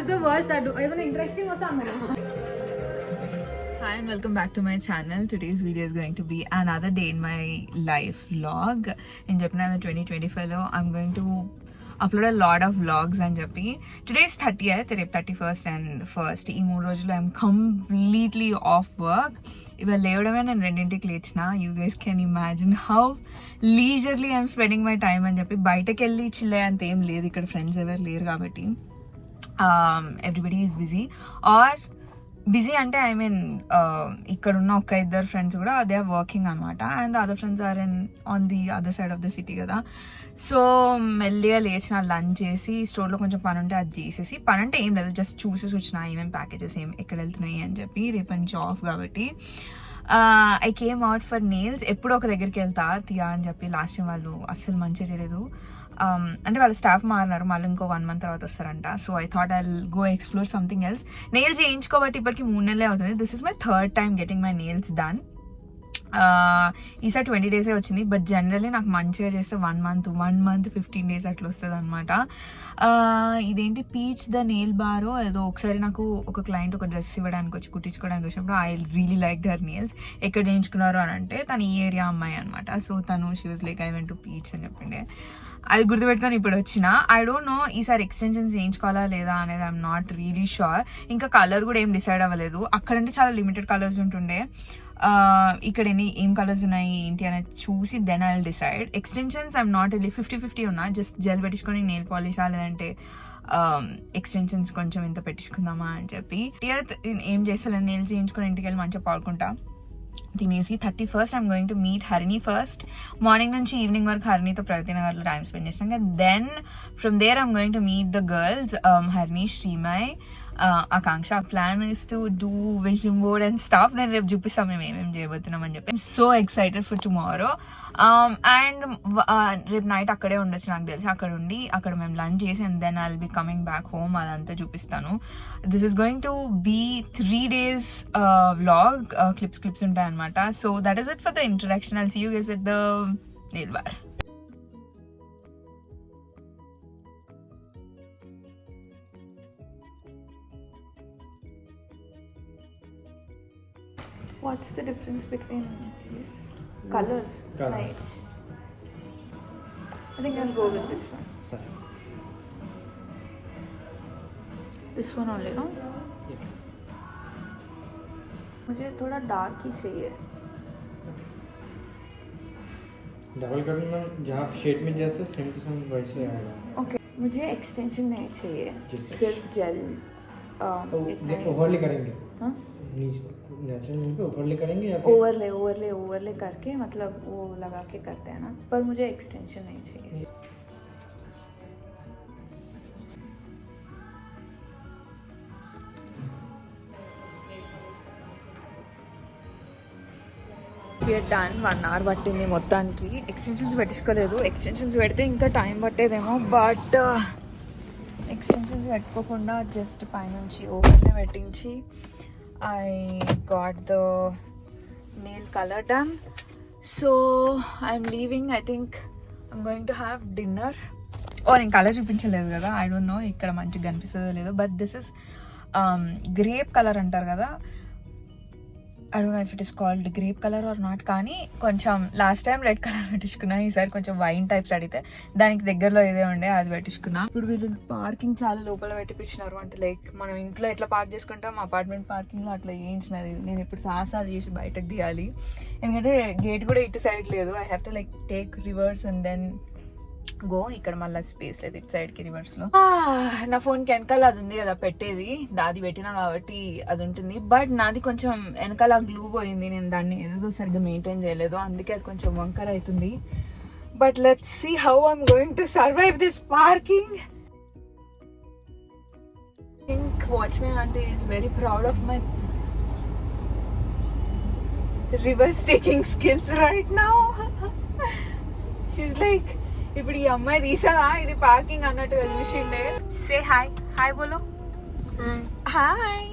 that's the worst. That even interesting was something. Hi and welcome back to my channel. Today's video is going to be another day in my life vlog. In Japan 2025 lo I'm going to upload a lot of vlogs and చెప్పి today is 30th, రేపు 31st and 1st. ఈ 3 రోజులు I'm completely off work. ఇవాళ లేవడమే నేను 2ంటికి లేచిన. You guys can imagine how leisurely I'm spending my time అని చెప్పి బయటకు వెళ్ళి చిల్లే అంత ఏం లేదు, ఇక్కడ ఫ్రెండ్స్ ఎవరు లేరు కాబట్టి everybody is busy or busy అంటే ఐ మీన్ ఇక్కడ ఉన్న ఒక ఇద్దరు ఫ్రెండ్స్ కూడా దే ఆర్ వర్కింగ్ అనమాట, and other friends are on the other side of the city కదా. సో మెల్లిగా లేచిన లంచ్ చేసి స్టోర్లో కొంచెం పని ఉంటే అది చేసేసి, పని అంటే ఏం లేదు జస్ట్ చూసేసి వచ్చిన ఏమేమి ప్యాకేజెస్ ఎక్కడ వెళ్తున్నాయి అని చెప్పి. రేపటి నుంచి ఆఫ్ కాబట్టి I came out for nails. ఎప్పుడో ఒక దగ్గరికి వెళ్తా తియా అని చెప్పి. లాస్ట్ టైం వాళ్ళు అస్సలు మంచిగా చేయలేదు, అంటే వాళ్ళ స్టాఫ్ మారినారు, మళ్ళీ ఇంకో 1 month తర్వాత వస్తారంట. So I thought I go explore something else. Nails చేయించుకోబట్టి ఇప్పటికి 3 నెలలే అవుతుంది. This is my 3rd time getting my nails done. ఈసారి 20 days వచ్చింది, బట్ జనరల్లీ నాకు మంచిగా చేస్తే 1 month 15 days అట్లా వస్తుంది అనమాట. ఇదేంటి పీచ్ ద నెయిల్ బారో ఏదో ఒకసారి నాకు ఒక క్లయింట్ ఒక డ్రెస్ ఇవ్వడానికి వచ్చి కుట్టించుకోవడానికి వచ్చినప్పుడు I really like her nails. ఎక్కడ చేయించుకున్నారు అని అంటే తను ఈ ఏరియా అమ్మాయి అనమాట. సో తను she was like I went to peach అని చెప్పిండే. అది గుర్తుపెట్టుకొని ఇప్పుడు వచ్చిన. ఐ డోంట్ నో ఈసారి ఎక్స్టెన్షన్స్ చేయించుకోవాలా లేదా అనేది ఐఎమ్ నాట్ రియలీ షూర్. ఇంకా కలర్ కూడా ఏం డిసైడ్ అవ్వలేదు. అక్కడంటే చాలా లిమిటెడ్ కలర్స్ ఉంటుండే, ఇక్కడ ఏం కలర్స్ ఉన్నాయి ఏంటి అనేది చూసి then I will decide. Extensions I'm not really 50-50 ఉన్నా. జస్ట్ జెల్ పెట్టించుకొని నెయిల్ పాలిషా లేదంటే ఎక్స్టెన్షన్స్ కొంచెం ఇంత పెట్టించుకుందామా అని చెప్పి. ఏం చేస్తాను, నెయిల్స్ చేయించుకొని ఇంటికి వెళ్ళి మంచిగా పాడుకుంటా తినేసి. 31st I'm going to meet Harini first. Morning నుంచి ఈవినింగ్ వరకు హరిణితో ప్రగతి నగర్లో టైం స్పెండ్ చేసినాక then from there I'm going to meet the girls Harini, Srimay, Akanksha. Plan is to do vision board and stuff. నేను రేపు చూపిస్తాం మేము ఏమేమి చేయబోతున్నాం అని చెప్పి. I'm so excited for tomorrow. And రేపు నైట్ అక్కడే ఉండొచ్చు నాకు తెలిసి. అక్కడ ఉండి అక్కడ మేము లంచ్ చేసి and then I will be coming back home. అదంతా చూపిస్తాను. This is going to be 3 days vlog. Clips ఉంటాయి అనమాట. So that is it for the introduction. I'll see you guys at the nail bar. What's the difference between these colors? Right. I think I'll go with this one. Sorry. This one only, no? Yeah. मुझे थोड़ा dark ही चाहिए. Double cutting में जहाँ shade में जैसे same to same वैसे आएगा. Okay. मुझे एक्सटेंशन नहीं चाहिए, सिर्फ जेल. ओवरले करेंगे. हाँ? नेचुरल पे ओवरले करेंगे या ओवरले करके मतलब वो लगा के करते हैं ना, पर मुझे एक्सटेंशन नहीं चाहिए. We are done. 1 hour పట్టింది మొత్తానికి. ఎక్స్టెన్షన్స్ పెట్టించుకోలేదు. ఎక్స్టెన్షన్స్ పెడితే ఇంకా టైం పట్టేదేమో, బట్ ఎక్స్టెన్షన్స్ పెట్టుకోకుండా జస్ట్ పైనుంచి ఓవర్లే పెట్టించి I got the nail color done. So I'm leaving. I think I'm going to have dinner. నేను కలర్ చూపించలేదు కదా, ఐ డోంట్ నో ఇక్కడ మంచిగా కనిపిస్తుందో లేదో, but this is grape colour అంటారు కదా. I don't know if it is called grape colour or not. కానీ కొంచెం లాస్ట్ టైం రెడ్ కలర్ పెట్టించుకున్నా, ఈసారి కొంచెం వైన్ టైప్స్ అడిగితే దానికి దగ్గరలో ఏదే ఉండే అది పెట్టించుకున్నా. ఇప్పుడు వీళ్ళు పార్కింగ్ చాలా లోపల పెట్టిపించినారు. అంటే లైక్ మనం ఇంట్లో ఎట్లా పార్క్ చేసుకుంటాం అపార్ట్మెంట్ పార్కింగ్లో అట్లా వేయించినది. నేను ఇప్పుడు సాహసాలు చేసి బయటకు తీయాలి, ఎందుకంటే గేట్ కూడా ఇటు సైడ్ లేదు. I have to like take reverse and then go. ఇక్కడ మళ్ళీ స్పేస్ లేదు ఇటు సైడ్కి రివర్స్లో. నా ఫోన్కి వెనకాల అది ఉంది కదా పెట్టేది, దాది పెట్టినా కాబట్టి అది ఉంటుంది. బట్ నాది కొంచెం వెనకాల గ్లూ పోయింది, నేను దాన్ని ఏదో సరిగ్గా మెయింటైన్ చేయలేదు, అందుకే అది కొంచెం వంకర అవుతుంది. But let's see how I'm going to survive this parking. I think watchman అంటే is very proud of my reverse taking skills right now. She is like ఇప్పుడు ఈ అమ్మాయి తీసానా ఇది పార్కింగ్ అన్నట్టుగా చూసిండే. Say hi. హాయ్ బోలో. Hi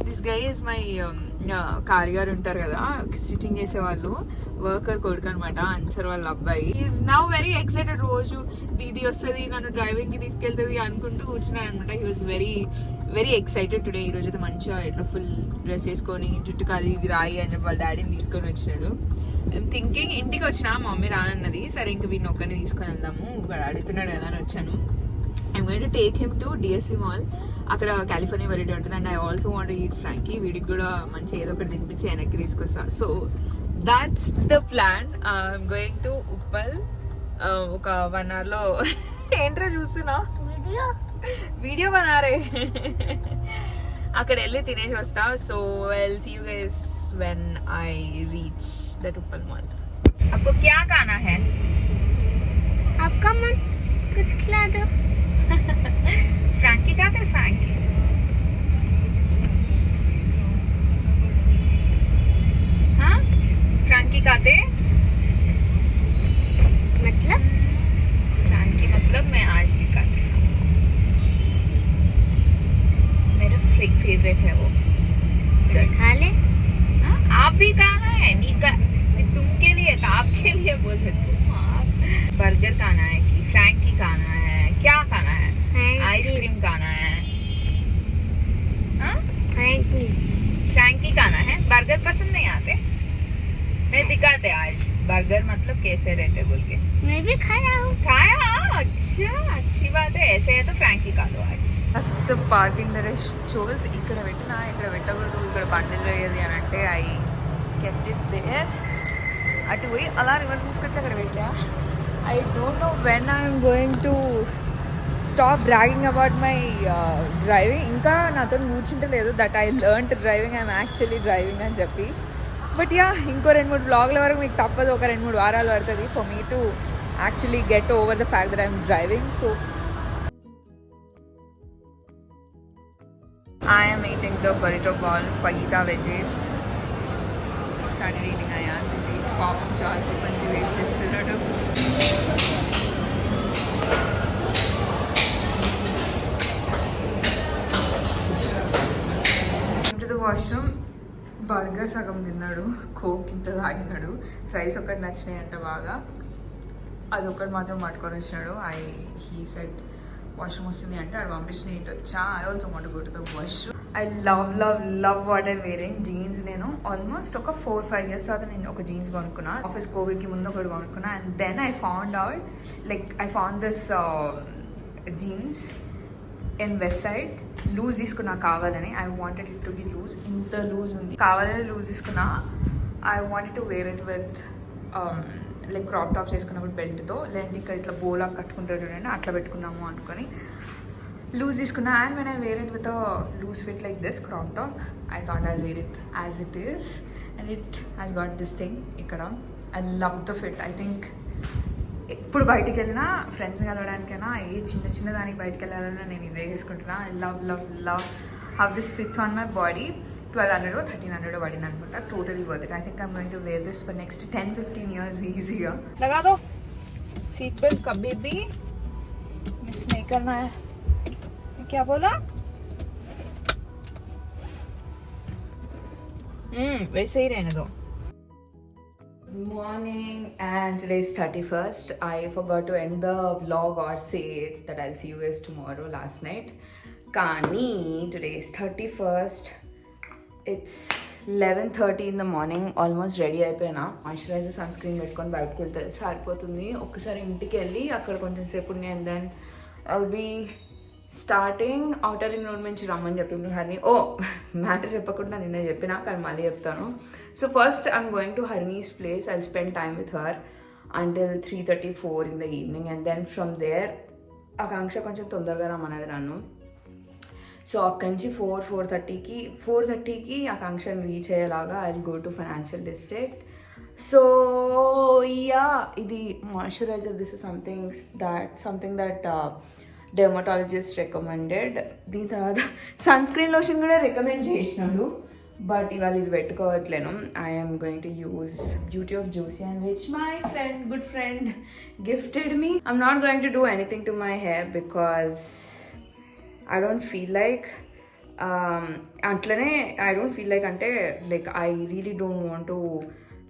this guy is my కారిగారు ఉంటారు కదా స్టిచ్చింగ్ చేసేవాళ్ళు వర్కర్ కొడుకు అనమాట అన్సర్ వాళ్ళ అబ్బాయి ఈజ్ నౌ వెరీ ఎక్సైటెడ్ రోజు దీది వస్తుంది నన్ను డ్రైవింగ్కి తీసుకెళ్తుంది అనుకుంటూ కూర్చున్నాడు అనమాట he was very very excited today ఈరోజు అయితే మంచిగా ఇట్లా ఫుల్ డ్రెస్ వేసుకొని జుట్టు కాలి ఇది రాయి అని చెప్పి వాళ్ళ డాడీని తీసుకొని వచ్చినాడు ఐమ్ థింకింగ్ ఇంటికి వచ్చిన మా మమ్మీ రానన్నది సరే ఇంక వీడిని ఒక్కరిని తీసుకొని వెళ్దాము వాడు అడుగుతున్నాడు కదా అని వచ్చాను I'm going to take him to DSC mall అక్కడ కాలిఫోర్నియా వెరైటీ ఉంటుంది and I also want eat Frankie వీడికి కూడా మంచి ఏదో ఒకటి తినిపించి వెనక్కి తీసుకొస్తా so that's the plan I'm going to Uppal ఒక 1 hour లో ఏంట్రా చూస్తున్నా వీడియో బనారే అక్కడ వెళ్ళి తినేసి వస్తా so I'll see you guys when I reach that Uppal mall आपको क्या खाना है आपका मन कुछ खिला दो फ्रैंकी खाते फ्रैंकी हाँ फ्रैंकी खाते मतलब फ्रैंकी मतलब मैं आज दिखाती हूँ मेरा फेवरेट है वो खा ले हाँ? आप भी खाना है नहीं का तुम के लिए तो आपके लिए बोल रहे तुम आप बर्गर खाना है कि फ्रैंकी खाना है क्या खाना है आइसक्रीम खाना है हाँ फ्रैंकी खाना है बर्गर पसंद नहीं आते मैं दिखाते आज बर्गर मतलब कैसे रहते बोल के मैं भी खाया हूँ खाया अच्छा अच्छी बात है ऐसे है तो फ्रैंकी खा लो आज that's the parking that I chose ఇక్కడ పెట్టినా ఇక్కడ పెట్టకూడదు ఇక్కడ బండిల్ వేయది అని అంటే ఐ kept it there అటు పోయి అలా రివర్స్ తీసుకొచ్చి అక్కడ పెట్టా I don't no when I'm going to stop dragging about my driving ఇంకా నాతో కూర్చుంటే లేదు that I learn driving I'm actually driving అని చెప్పి బట్ యా ఇంకో 2-3 బ్లాగ్ల వరకు మీకు తప్పదు ఒక 2-3 వారాలు పడుతుంది for me to actually get over the fact that I'm driving so I am eating the burrito ball fajita veggies. Started eating Ayan today. Pop Charles Panji wait చేస్తున్నాడు into the washroom బర్గర్ సగం తిన్నాడు coke ఇంత తాగినాడు fries ఒకటి నచ్చినాయి అంట బాగా అదొకటి మాత్రం పట్టుకొని వచ్చినాడు హీ సెట్ వాష్రూమ్ వస్తుంది అంటే అది పంపించిన ఇటు వచ్చా I also want go to the washroom I love what I wearing jeans నేను ఆల్మోస్ట్ ఒక 4-5 years తర్వాత నేను ఒక జీన్స్ కొనుక్కున్నా ఆఫీస్ కోవిడ్కి ముందు ఒకటి కొనుక్కున్నా and then I found out like I found this jeans in Westside loose తీసుకున్నా కావాలని I wanted it to be loose ఇంత లూజ్ ఉంది కావాలని లూజ్ తీసుకున్నా I wanted to wear it with like crop tops వేసుకున్నప్పుడు బెల్ట్తో లేదంటే ఇక్కడ ఇట్లా బోలా కట్టుకుంటారు చూడండి అట్లా పెట్టుకుందాము అనుకొని లూజ్ తీసుకున్నా and when I wear it with loose fit like this crop top I thought I wear it as it is and it has got this thing ఇక్కడ I love the fit I think ఎప్పుడు బయటికి వెళ్ళినా ఫ్రెండ్స్ని కలవడానికైనా ఏ చిన్న దానికి బయటికి వెళ్ళాలన్నా నేను ఇదే చేసుకుంటున్నా I love how this fits on my body 1200 or 1300 పడింది అనుకుంటా totally worth it I think I'm going to wear this for next 10-15 years easier लगा दो सीट बेल्ट कभी भी मिस नहीं करना है क्या बोला वैसे ही रहने दो morning and today's 31st I forgot to end the vlog or say that I'll see you guys tomorrow last night కానీ today's 31st it's 11:30 in the morning almost ready అయిపోయినా మాయిశ్చరైజర్ సన్ స్క్రీన్ పెట్టుకొని బయటకు వెళ్తే సరిపోతుంది ఒక్కసారి ఇంటికి వెళ్ళి అక్కడ కొంచెం సేపు ఉండి and then I will be starting outer ring road నుంచి రమ్మని చెప్పిండ్రు హరిని ఓ మ్యాటర్ చెప్పకుండా నిన్న చెప్పినా కానీ మళ్ళీ చెప్తాను so first I'm going to Harini's place I spend time with her until 3:34 in the evening and then from there ఆకాంక్ష కొంచెం తొందరగా రమ్మన్నది నన్ను సో అక్కడి నుంచి 4:30కి ఆకాంక్షను రీచ్ అయ్యేలాగా I will go to financial district so yeah ఇది moisturiser this is something that dermatologist recommended దీని తర్వాత సన్ స్క్రీన్ లోషన్ కూడా రికమెండ్ చేసినాడు బట్ ఇవాళ ఇది పెట్టుకోవట్లేను I'm going to use Beauty of Joseon and which my good friend gifted me I'm not going to do anything to my hair because I don't feel like అట్లనే I don't feel like అంటే like I really don't want to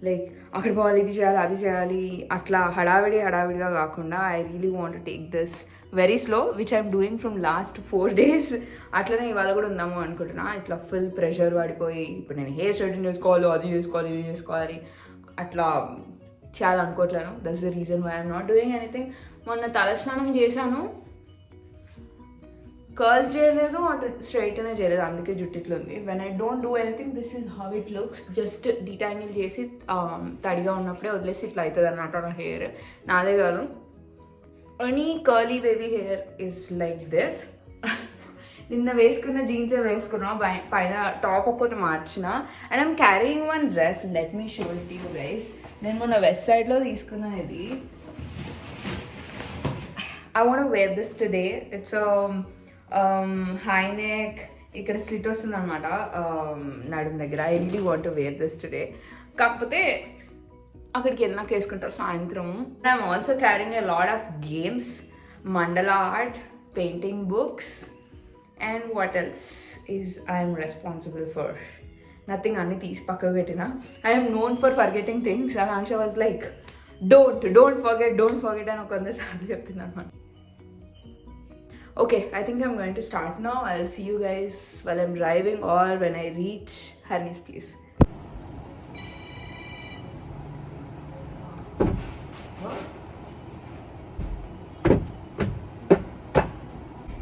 like అక్కడ పోవాలి ఇది చేయాలి అది చేయాలి అట్లా హడావిడిగా కాకుండా I really want to take this very slow which I'm doing from last 4 days. అట్లనే ఇవాళ కూడా ఉందాము అనుకుంటున్నా. ఇట్లా ఫుల్ ప్రెషర్ పడిపోయి ఇప్పుడు నేను హెయిర్ స్ట్రైటన్ చేసుకోవాలి అది చేసుకోవాలి ఇది చేసుకోవాలి అట్లా చేయాలనుకోవట్లేను. That's the reason why I'm not doing anything. మొన్న తలస్నానం చేశాను, కర్ల్స్ చేయలేదు, అటు స్ట్రైట్ అనే చేయలేదు, అందుకే జుట్టు ఇట్లా ఉంది. When I don't do anything this is how it looks. Just detangle చేసి తడిగా ఉన్నప్పుడే వదిలేసి ఇట్లా అవుతుంది అన్నట్టు నా హెయిర్. నాదే కాదు, any curly baby hair is like this. నిన్న వేసుకున్న జీన్సే వేసుకున్నా, పైన టాప్ ఒక్కటి మార్చిన. And I'm carrying one dress, let me show it you guys. నేను మొన్న వెస్ట్ సైడ్లో తీసుకున్నాను ఇది. I want wear this today. It's high neck, ఇక్కడ స్లిట్ వస్తుంది అనమాట నడుము దగ్గర. I really want wear this today. కాకపోతే అక్కడికి వెళ్ళినాక వేసుకుంటారు సాయంత్రం. I'm also carrying a lot of games, mandala art, painting books and what else is I'm responsible for. Nothing. అన్ని తీసి పక్కకు పెట్టిన. I'm known for forgetting things. Akanksha was like don't forget అని ఒక 100 సార్లు చెప్తున్నాను అనమాట. Okay, I think I'm going to start now. I'll see you guys while I'm driving or when I reach Harney's place.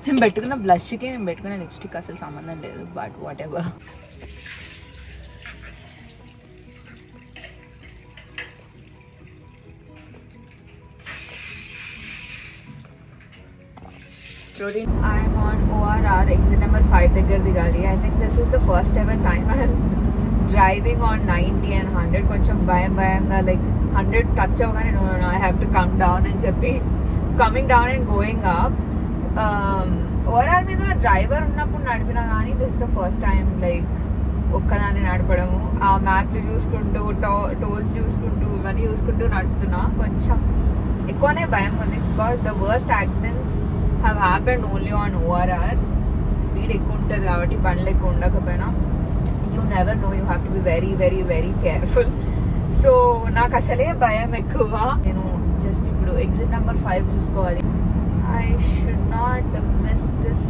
నేను పెట్టుకున్న బ్లష్కి నేను పెట్టుకున్న lipstick అసలు సంబంధం లేదు, but what ever. I'm on ORR, exit number 5 దగ్గర దిగాలి. I think this is the first ever time I'm driving on 90 and 100. కొంచెం భయంగా లైక్ 100 టచ్ అవ్వగానే no, I have to come down అని చెప్పి coming down and going up. ORR మీద driver ఉన్నప్పుడు నడిపినా కానీ this is the first time like ఒక్కదాన్ని నడపడము. ఆ మ్యాప్లు చూసుకుంటూ టోల్స్ చూసుకుంటూ ఇవన్నీ చూసుకుంటూ నడుపుతున్నా. కొంచెం ఎక్కువనే భయం ఉంది because the worst accidents have happened only on ORRs. Speed ఎక్కువ ఉంటుంది కాబట్టి బండ్లు ఎక్కువ ఉండకపోయినా you never know, you have to be very careful. So నాకు అసలే భయం ఎక్కువ. నేను జస్ట్ ఇప్పుడు ఎగ్జిట్ నెంబర్ 5 చూసుకోవాలి. I should not miss this.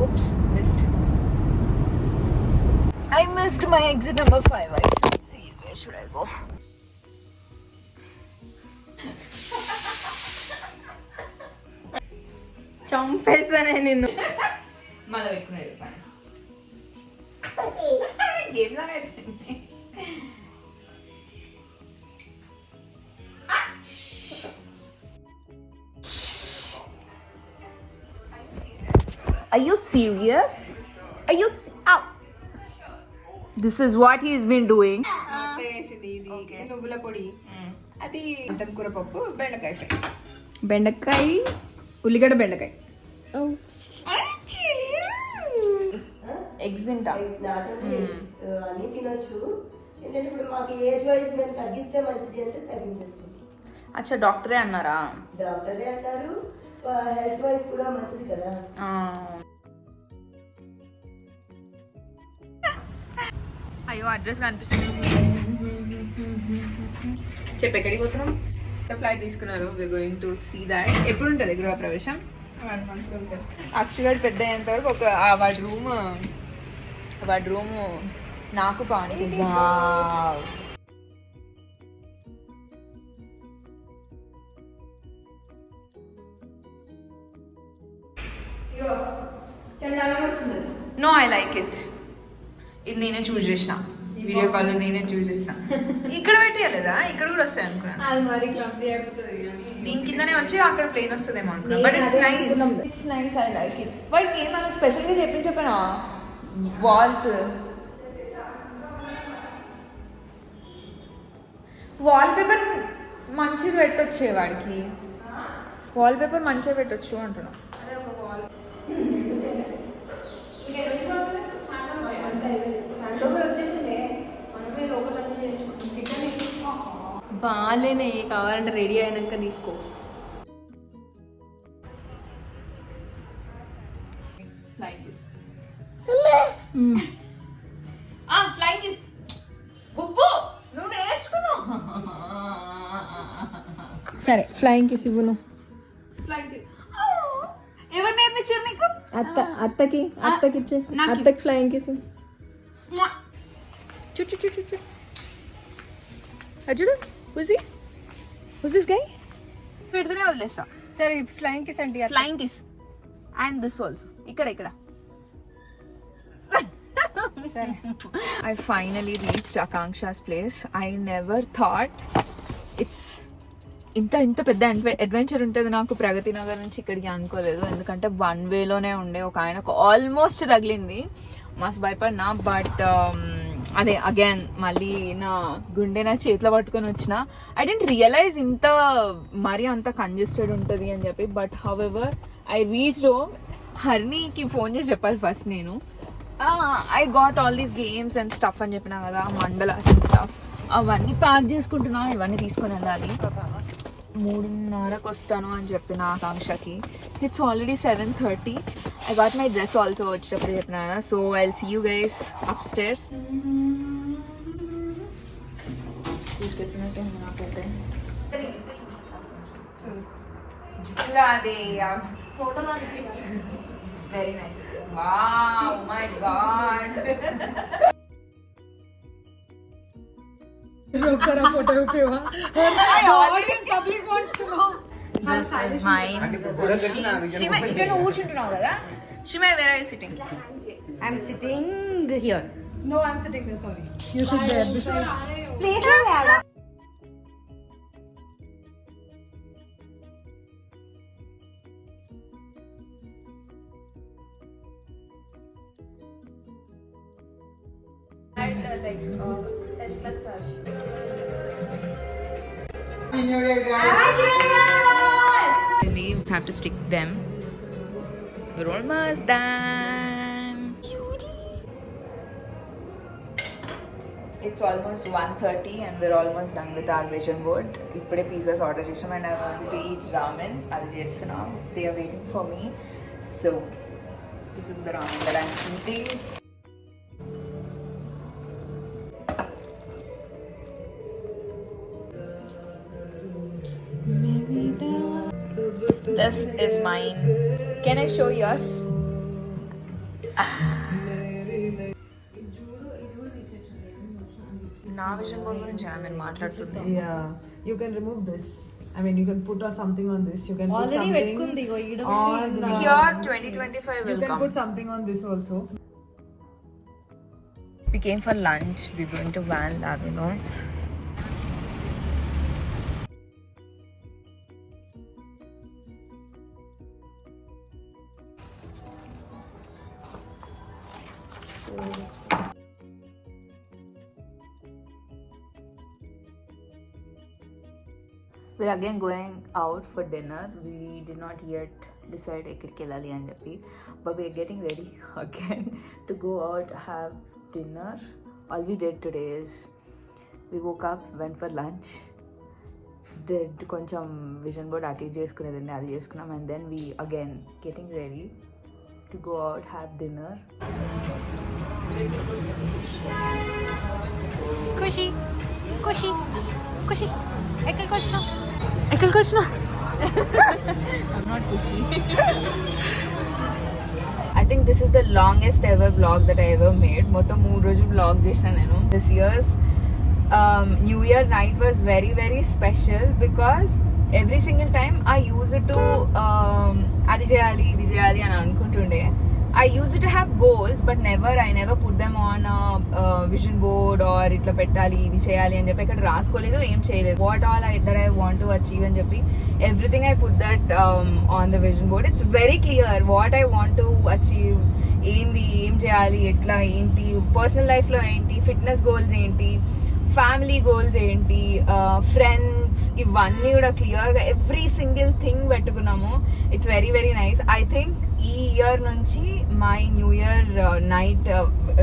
oops, missed. I missed my exit number 5. I should see where should I go. చంపేసానే నిన్ను. మళ్ళీ పెట్టుకునేది పని గేమ్ లాగా అయిపోయింది. Are you serious? Are you ow. This is what he's been doing. ఇది నువ్వుల పొడి, అది మటన్ కూర పప్పు, బెండకాయ ఫ్రై, బెండకాయ ఉల్లిగడ్డ బెండకాయ. Eggs తింటా అన్ని తినొచ్చు. ఏంటంటే ఇప్పుడు మాకు ఏజ్ వైజ్ మేము తగ్గిస్తే మంచిది అంటే తగ్గించేసుకుంటాం. అచ్చా డాక్టరే అన్నారా? డాక్టరే అన్నారు, హెల్త్ వైజ్ కూడా మంచిది కదా. అయ్యో అడ్రస్ కనిపిస్తుంది. చెప్పు ఎక్కడికి పోతున్నాం? ఫ్లైట్ తీసుకున్నారు. We're going to see that. ఎప్పుడు ఉంటుంది గృహప్రవేశం? అక్షగాడు పెద్ద అయ్యేంత వరకు ఒక వాడి రూమ్ నాకు పాని. No I like it. ఇది నేనే చూస్ చేసిన, వీడియో కాల్ నేనే చూస్ చేసిన. ఇక్కడ పెట్టేయలేదా? ఇక్కడ కూడా వస్తాయి అనుకున్నాను. అది మరి క్లబ్ చేయకపోతుంది. దీని కిందనే వచ్చి అక్కడ ప్లేన్ వస్తుందేమో అనుకున్నా. But it's nice, I like it. But ఏమన్నా స్పెషల్గా చెప్పినా వాల్స్ వాల్ పేపర్ మంచిది పెట్టొచ్చే వాడికి. వాల్ పేపర్ మంచిగా పెట్టొచ్చు అంటున్నా. బాగాలేనే, కావాలంటే రెడీ అయినాక తీసుకో. ఫ్లైంగ్ కిస్ ఫ్లైంగ్ కిస్ బుబ్బు నువ్వు నేర్చుకున్నావు. సరే ఫ్లయింగ్ కిస్ ఇవ్వు నువ్వు. ఫ్లైంగ్ కిస్ ఎవరు నేర్పించారు నీకు? అత్తకి ఇచ్చే. అత్తకి ఫ్లయింగ్ కిస్. చూ అర్జుడు హూస్ దిస్ గై? పెడితేనే వదిలేస్తా. సరే ఫ్లయింగ్ కిస్ అంటే flying kiss and this also ఇక్కడ I finally reached Akanksha's place. I never thought it's ఇంత పెద్ద అడ్వెంచర్ ఉంటుంది నాకు ప్రగతి నగర్ నుంచి ఇక్కడికి అనుకోలేదు. ఎందుకంటే 1 వేలోనే ఉండే ఒక ఆయనకు ఆల్మోస్ట్ తగిలింది, మస్తు భయపడినా. బట్ అదే అగైన్ మళ్ళీ నా గుండె నా చేతిలో పట్టుకొని వచ్చిన. ఐ డెంట్ రియలైజ్ ఇంత మరీ అంత కంజెస్టెడ్ ఉంటుంది అని చెప్పి. But however I reached home. హర్నీకి ఫోన్ చేసి చెప్పాలి ఫస్ట్ నేను. I got all these games and stuff అని చెప్పినా కదా, మండలాస్ అండ్ స్టఫ్ అవన్నీ ప్యాక్ చేసుకుంటున్నా. ఇవన్నీ తీసుకొని వెళ్ళాలి. 3:30కి వస్తాను అని చెప్పిన ఆకాంక్షకి. It's already 7:30. I got my dress also వచ్చేటప్పుడు చెప్పినా కదా. So I will see you guys upstairs. Very nice. Wow, my God. This is mine. Shimei, ఇక్కడ నువ్వు కూర్చుంటున్నావు కదా. Shimei, where are you sitting? I'm sitting here. No, I'm sitting there. Sorry. You sit there. Please, Layla. Leaves have to stick them. We're almost done. It's almost 1:30 and we're almost done with our vision board. Ippude pizzas order chesam and I wanted to eat ramen. Adi chestunna. They are waiting for me. So this is the ramen that I'm eating. This is mine. Can I show yours? నా vision board గురించి నేను మాట్లాడుతుంది. Yeah, you can remove this. I mean, you can put something on this. You can Already put something పెట్టుకుంది ఇగో ఈడ on. Here 2025 will You can come. put something on this also. We came for lunch. We're going to Van Lab, you know. We're again going out for dinner. We did not yet decide ekkadiki ellali ani cheppi, but we are getting ready again to go out have dinner. All we did today is we woke up, went for lunch, did koncham vision board ati cheskunedandi adi cheskunnam, and then we again getting ready to go out have dinner. ఖుషి ఖుషి ఖుషి ఎక్కడికి వచ్చినావు? I'm not pushy. I think this is the longest ever vlog that I ever made. మొత్తం 3 రోజులు vlog చేశాను నేను. This year's New Year night was very very special because every single time I use it to అది చేయాలి ఇది చేయాలి అని అనుకుంటుండే. I used to have goals but I never put them on a vision board or ఇట్లా పెట్టాలి ఇది చేయాలి అని చెప్పి ఇక్కడ రాసుకోలేదు, ఏం చేయలేదు. What all that I want to achieve అని చెప్పి everything I put that on the vision board. It's very clear what I want to achieve, ఏంది ఏం చేయాలి ఎట్లా ఏంటి, పర్సనల్ లైఫ్లో ఏంటి, ఫిట్నెస్ గోల్స్ ఏంటి, ఫ్యామిలీ గోల్స్ ఏంటి, ఫ్రెండ్స్, ఇవన్నీ కూడా క్లియర్గా ఎవ్రీ సింగిల్ థింగ్ పెట్టుకున్నాము. It's very very nice. I think ఈ ఇయర్ నుంచి my new year night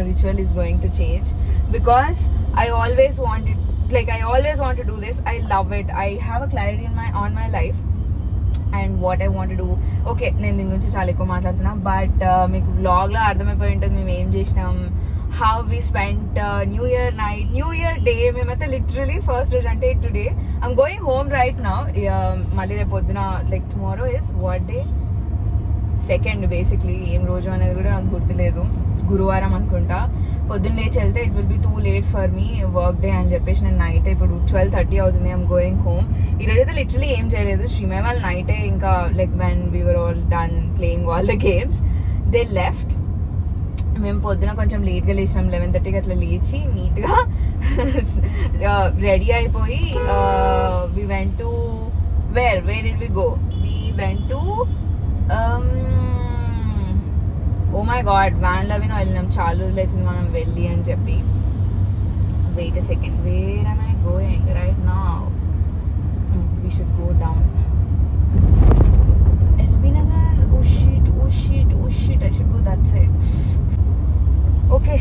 ritual is going to change because I always want to do this. I love it. I have a clarity on my life and what I want do. Okay, నేను దీని గురించి చాలా ఎక్కువ మాట్లాడుతున్నా, but మీకు వ్లాగ్లో అర్థమైపోయి ఉంటుంది మేము ఏం చేసినాం, how we spent new year night, new year day. మేమైతే లిటరలీ ఫస్ట్ రోజు అంటే today I'm going home right now. మళ్ళీ రేపు పొద్దున like tomorrow is what day, second basically ఏం రోజు అనేది కూడా నాకు గుర్తులేదు, గురువారం అనుకుంటా. పొద్దున్న లేచి వెళ్తే it will be too late for me work day అని చెప్పేసి నేను నైట్ ఇప్పుడు 12:30 అవుతుంది, ఐఎమ్ గోయింగ్ హోమ్. ఈరోజు అయితే లిటరలీ ఏం చేయలేదు. శ్రీమే వాళ్ళు నైటే ఇంకా like when we were all done playing all the games they left. మేము పొద్దున కొంచెం లేట్గా లేచినాం, 11:30కి అట్లా లేచి నీట్గా రెడీ అయిపోయి we went to where did we go, we went to oh my God van లవిన్ వెళ్ళినాం. చాలా రోజులు అవుతుంది మనం వెళ్ళి అని చెప్పి. Wait a second, where am I going right now? We should go down LB Nagar. Oh shit, I should go that side. Okay,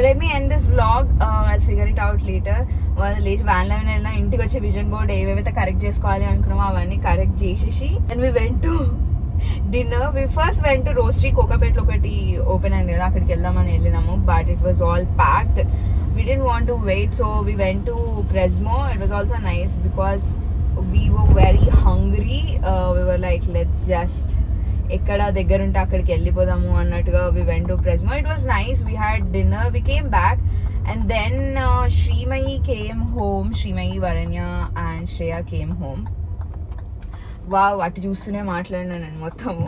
let me end this vlog. I'll figure it out later. వాళ్ళు లేచి van line వెళ్ళినా ఇంటికి వచ్చే vision board ఏవేవైతే correct చేసుకోవాలి అనుకున్నామో అవన్నీ correct చేసేసి and we went to dinner. We first went to Roastery కోకాపేటలో ఒకటి ఓపెన్ అయింది కదా, అక్కడికి వెళ్దామని వెళ్ళినాము, but it was all packed. We didn't want to wait, so we went to Presmo. It was also nice because we were very hungry. We were like, let's just ఎక్కడ దగ్గర ఉంటే అక్కడికి వెళ్ళిపోదాము అన్నట్టుగా we went to Presmo. It was nice. We had dinner. We came back and then Srimayi came home. Srimayi, Varanya and Shreya came home. Wow, అటు చూస్తూనే మాట్లాడినా నేను మొత్తము.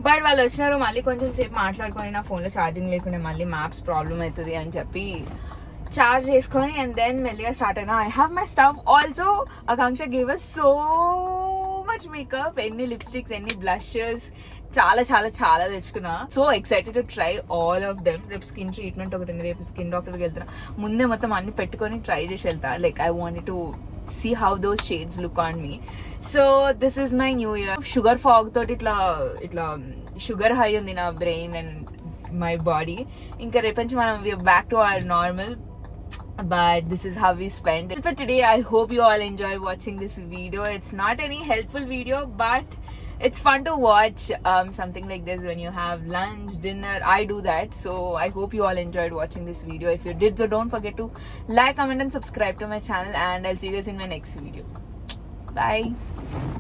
బట్ వాళ్ళు వచ్చినారు, మళ్ళీ కొంచెం సేపు మాట్లాడుకొని నా ఫోన్లో ఛార్జింగ్ లేకుండా మళ్ళీ మ్యాప్స్ ప్రాబ్లమ్ అవుతుంది అని చెప్పి చార్జ్ చేసుకొని అండ్ దెన్ మెల్లిగా స్టార్ట్ అయినా. I have my stuff also. Akanksha give us so much makeup, ఎన్ని లిప్స్టిక్స్, ఎన్ని బ్లషెస్, చాలా చాలా చాలా తెచ్చుకున్నా. So excited to try all of them. రేపు స్కిన్ ట్రీట్మెంట్ ఒకటి ఉంది, రేపు స్కిన్ డాక్టర్కి వెళ్తున్నా. ముందే మొత్తం అన్ని పెట్టుకొని ట్రై చేసి వెళ్తా. Like I want to see how those shades look on me. So this is my new year. Sugar fog toti itla sugar high undi na brain and my body. Inka repanchi manam we are back to our normal, but this is how we spend it for today. I hope you all enjoy watching this video. It's not any helpful video, but it's fun to watch something like this when you have lunch, dinner. I do that, so I hope you all enjoyed watching this video. If you did, so don't forget to like, comment and subscribe to my channel, and I'll see you guys in my next video. Bye.